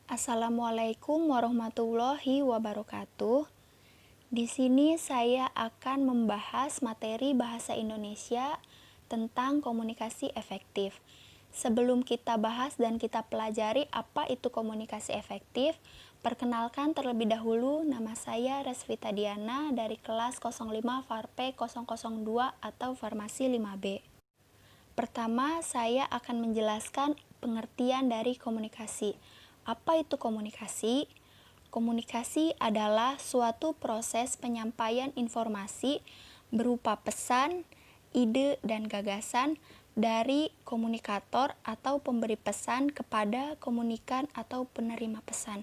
Assalamualaikum warahmatullahi wabarakatuh. Di sini saya akan membahas materi bahasa Indonesia tentang komunikasi efektif. Sebelum kita bahas dan kita pelajari apa itu komunikasi efektif, perkenalkan terlebih dahulu nama saya Resvita Diana dari kelas 05 Farpe 002 atau Farmasi 5B. Pertama, saya akan menjelaskan pengertian dari komunikasi. Apa itu komunikasi? Komunikasi adalah suatu proses penyampaian informasi berupa pesan, ide, dan gagasan dari komunikator atau pemberi pesan kepada komunikan atau penerima pesan.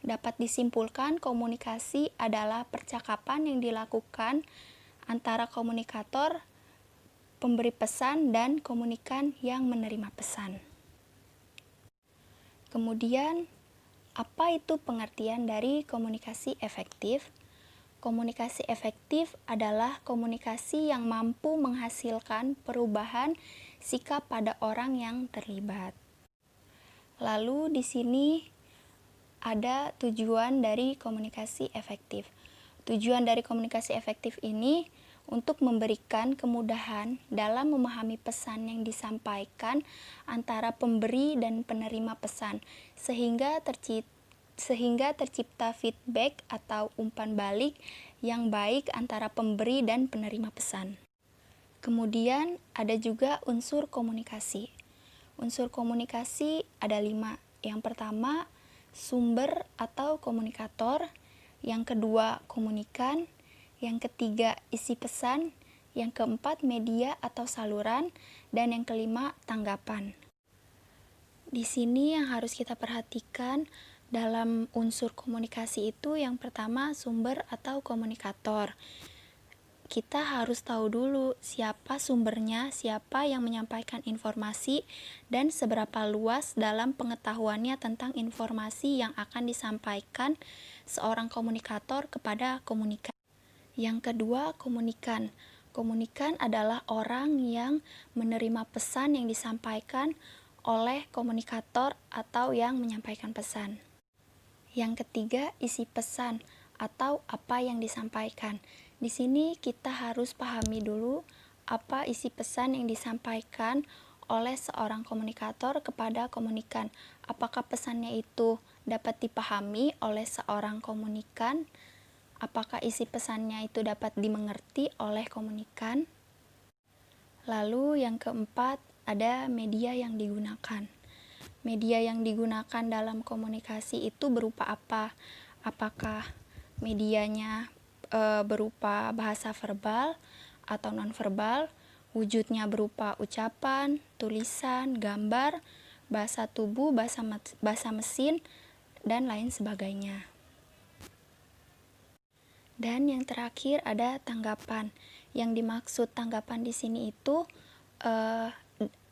Dapat disimpulkan, komunikasi adalah percakapan yang dilakukan antara komunikator, pemberi pesan, dan komunikan yang menerima pesan. Kemudian, apa itu pengertian dari komunikasi efektif? Komunikasi efektif adalah komunikasi yang mampu menghasilkan perubahan sikap pada orang yang terlibat. Lalu di sini ada tujuan dari komunikasi efektif. Tujuan dari komunikasi efektif ini untuk memberikan kemudahan dalam memahami pesan yang disampaikan antara pemberi dan penerima pesan, sehingga tercipta feedback atau umpan balik yang baik antara pemberi dan penerima pesan. Kemudian ada juga unsur komunikasi. Unsur komunikasi ada 5. Yang pertama, sumber atau komunikator. Yang kedua, komunikan. Yang ketiga, isi pesan. Yang keempat, media atau saluran. Dan yang kelima, tanggapan. Di sini yang harus kita perhatikan dalam unsur komunikasi itu yang pertama, sumber atau komunikator. Kita harus tahu dulu siapa sumbernya, siapa yang menyampaikan informasi, dan seberapa luas dalam pengetahuannya tentang informasi yang akan disampaikan seorang komunikator kepada komunikan. Yang kedua, komunikan. Komunikan adalah orang yang menerima pesan yang disampaikan oleh komunikator atau yang menyampaikan pesan. Yang ketiga, isi pesan atau apa yang disampaikan. Di sini kita harus pahami dulu apa isi pesan yang disampaikan oleh seorang komunikator kepada komunikan. Apakah pesannya itu dapat dipahami oleh seorang komunikan? Apakah isi pesannya itu dapat dimengerti oleh komunikan? Lalu yang keempat, ada media yang digunakan. Media yang digunakan dalam komunikasi itu berupa apa? Apakah medianya berupa bahasa verbal atau nonverbal, wujudnya berupa ucapan, tulisan, gambar, bahasa tubuh, bahasa mesin, dan lain sebagainya. Dan yang terakhir ada tanggapan. Yang dimaksud tanggapan di sini itu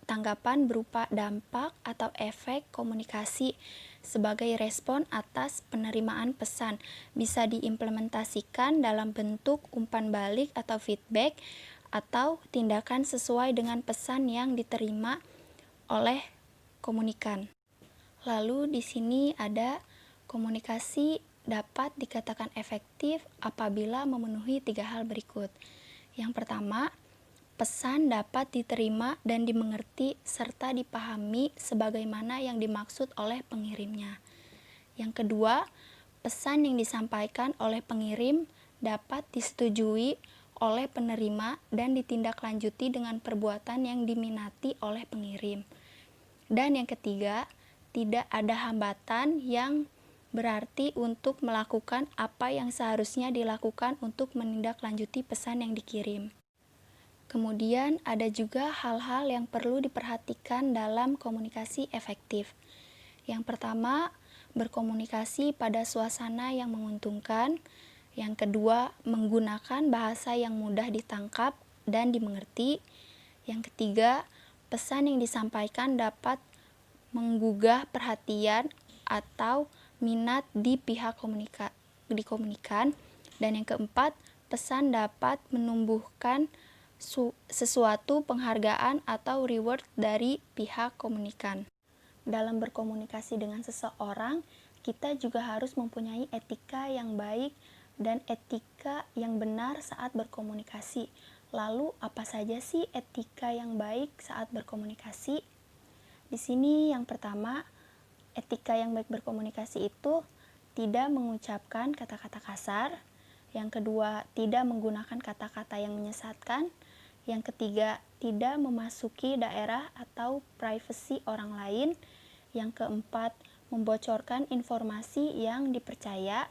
tanggapan berupa dampak atau efek komunikasi sebagai respon atas penerimaan pesan, bisa diimplementasikan dalam bentuk umpan balik atau feedback atau tindakan sesuai dengan pesan yang diterima oleh komunikan. Lalu di sini ada komunikasi dapat dikatakan efektif apabila memenuhi 3 hal berikut. Yang pertama, pesan dapat diterima dan dimengerti serta dipahami sebagaimana yang dimaksud oleh pengirimnya. Yang kedua, pesan yang disampaikan oleh pengirim dapat disetujui oleh penerima dan ditindaklanjuti dengan perbuatan yang diminati oleh pengirim. Dan yang ketiga, tidak ada hambatan yang berarti untuk melakukan apa yang seharusnya dilakukan untuk menindaklanjuti pesan yang dikirim. Kemudian ada juga hal-hal yang perlu diperhatikan dalam komunikasi efektif. Yang pertama, berkomunikasi pada suasana yang menguntungkan. Yang kedua, menggunakan bahasa yang mudah ditangkap dan dimengerti. Yang ketiga, pesan yang disampaikan dapat menggugah perhatian atau minat di pihak komunikan. Dan yang keempat, pesan dapat menumbuhkan sesuatu penghargaan atau reward dari pihak komunikan. dalam berkomunikasi dengan seseorang, kita juga harus mempunyai etika yang baik dan etika yang benar saat berkomunikasi. Lalu, apa saja sih etika yang baik saat berkomunikasi? Di sini yang pertama, etika yang baik berkomunikasi itu tidak mengucapkan kata-kata kasar. Yang kedua, tidak menggunakan kata-kata yang menyesatkan. Yang ketiga, tidak memasuki daerah atau privasi orang lain. Yang keempat, membocorkan informasi yang dipercaya.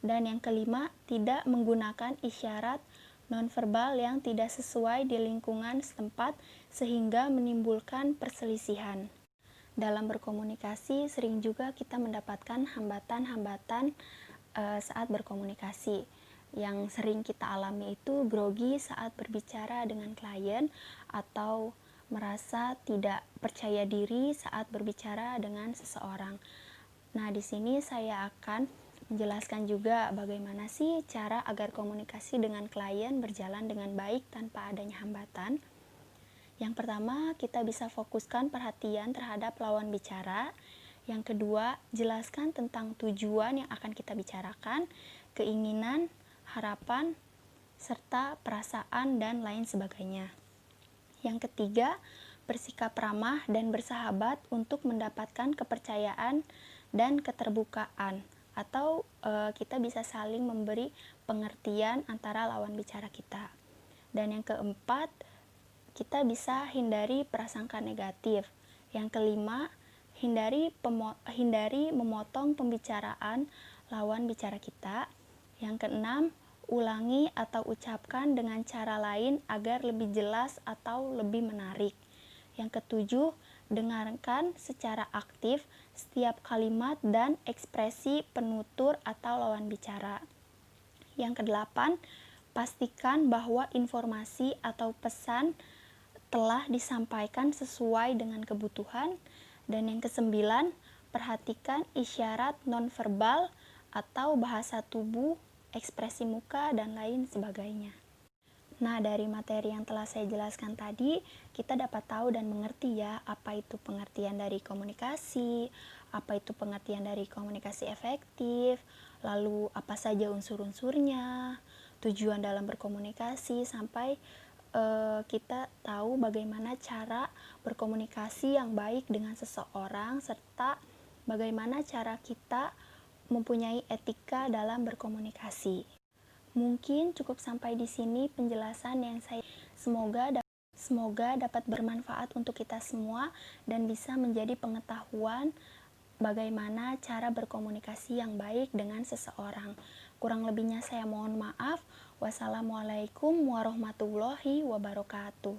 Dan yang kelima, tidak menggunakan isyarat nonverbal yang tidak sesuai di lingkungan setempat sehingga menimbulkan perselisihan. Dalam berkomunikasi, sering juga kita mendapatkan hambatan-hambatan saat berkomunikasi. Yang sering kita alami itu grogi saat berbicara dengan klien atau merasa tidak percaya diri saat berbicara dengan seseorang. Nah, di sini saya akan menjelaskan juga bagaimana sih cara agar komunikasi dengan klien berjalan dengan baik tanpa adanya hambatan. Yang pertama, kita bisa fokuskan perhatian terhadap lawan bicara. Yang kedua, jelaskan tentang tujuan yang akan kita bicarakan, keinginan, harapan, serta perasaan dan lain sebagainya. Yang ketiga, bersikap ramah dan bersahabat untuk mendapatkan kepercayaan dan keterbukaan, atau kita bisa saling memberi pengertian antara lawan bicara kita. Dan yang keempat, kita bisa hindari prasangka negatif. Yang kelima, hindari memotong pembicaraan lawan bicara kita. Yang keenam, ulangi atau ucapkan dengan cara lain agar lebih jelas atau lebih menarik. Yang ketujuh, dengarkan secara aktif setiap kalimat dan ekspresi penutur atau lawan bicara. Yang kedelapan, pastikan bahwa informasi atau pesan telah disampaikan sesuai dengan kebutuhan. Dan yang kesembilan, perhatikan isyarat nonverbal atau bahasa tubuh, ekspresi muka, dan lain sebagainya. Nah, dari materi yang telah saya jelaskan tadi, kita dapat tahu dan mengerti ya, apa itu pengertian dari komunikasi, apa itu pengertian dari komunikasi efektif, lalu apa saja unsur-unsurnya, tujuan dalam berkomunikasi, sampai kita tahu bagaimana cara berkomunikasi yang baik dengan seseorang, serta bagaimana cara kita mempunyai etika dalam berkomunikasi. Mungkin cukup sampai di sini penjelasan yang saya semoga dapat bermanfaat untuk kita semua dan bisa menjadi pengetahuan bagaimana cara berkomunikasi yang baik dengan seseorang. Kurang lebihnya saya mohon maaf. Wassalamualaikum warahmatullahi wabarakatuh.